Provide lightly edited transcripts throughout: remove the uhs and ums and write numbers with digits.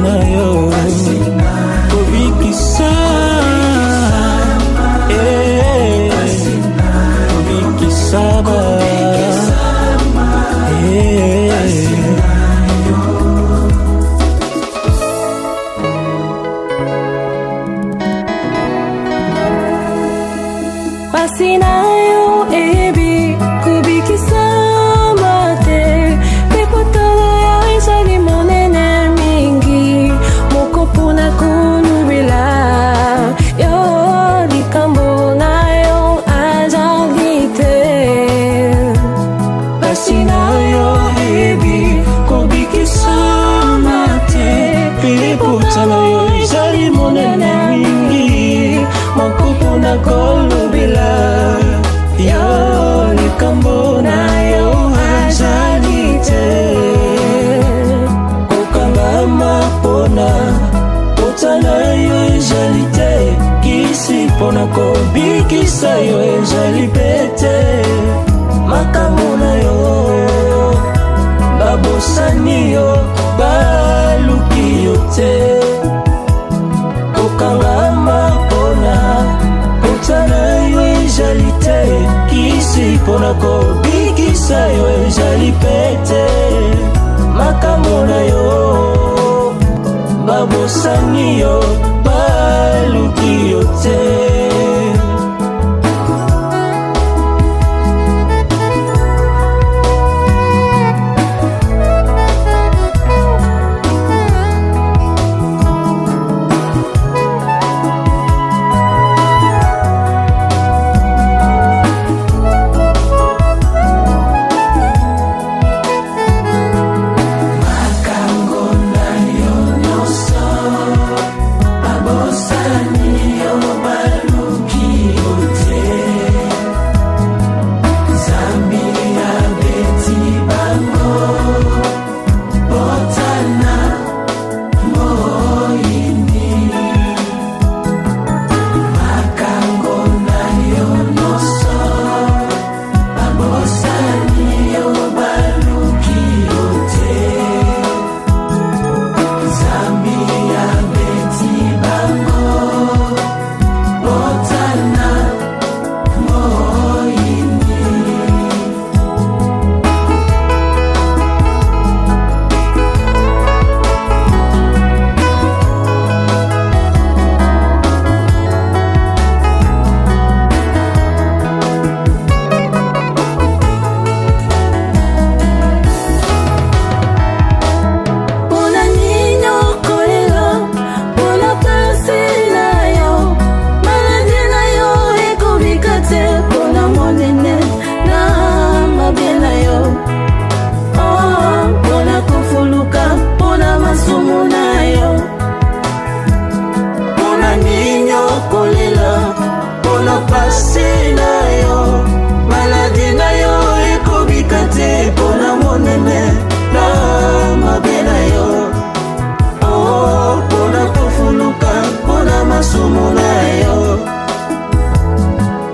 nayo kubikisa kubikisaba basi nayo ebi kubikisa mate pekotala ya ezali monene mingi moko mpona kolubela yo likambo nayo azali te basi nayo ebi kubikisa mate pekotala yo ezali monene mingi moko mpona kolubela yo likambo nayo azali te kokangama mpona kotala yo ezali te kisi mpona kobikisa yo ezali pete makambo na yo babosani yo baluki yo te kokangama mpona kotala yo ezali te kisi mpona kobikisa yo ezali pete makambo na yo babosani yo baluki yo te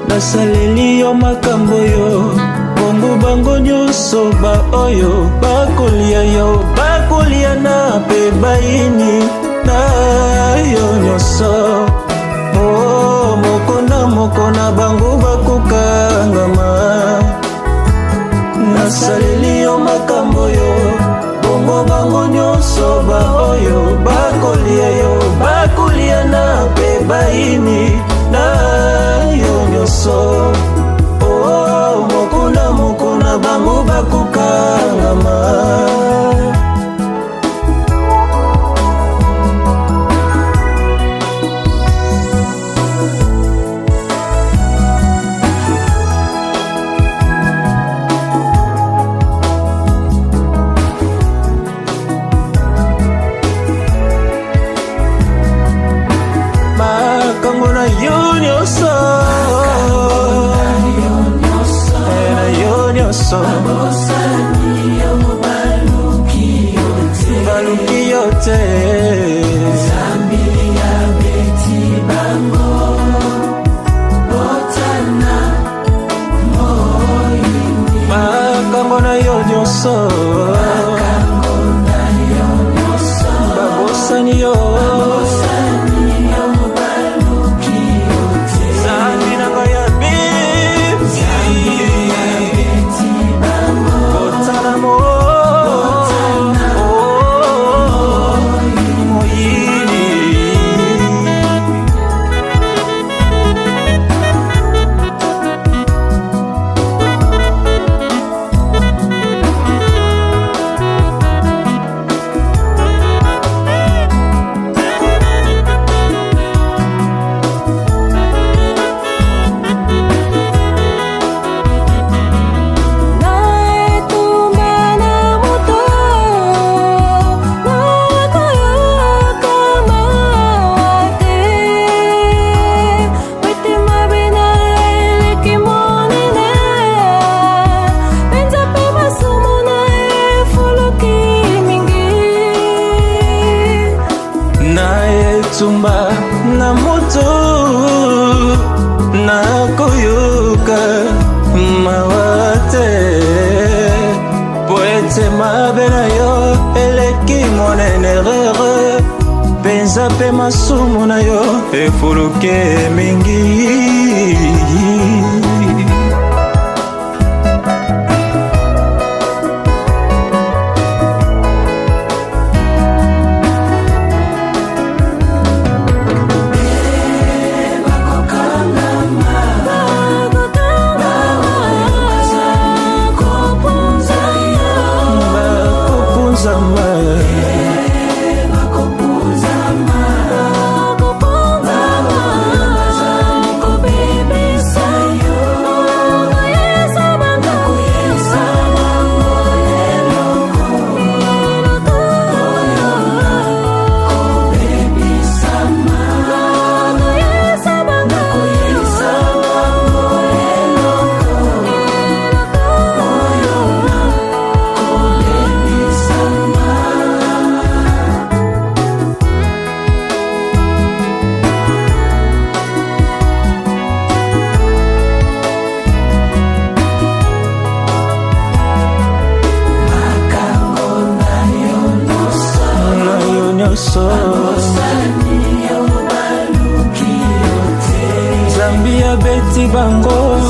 nasaleli yo makambo yo bongo bango nyonso ba oyo bakolia yo bakolia na pe baini na yo nyonso moko na bango bakokangama nasaleli yo makambo yo bongo bango nyonso ba oyo bakolia yo bakolia na pe baini na yo nyonso moko na bango bakokangama makambo na yo nyonso baluki yo te makambo na yo nyonso bitumba na moto na koyoka mawa te po ete mabe na yo eleki monene rere penza pe masumu na yo efuluke mingi. Zambia beti bango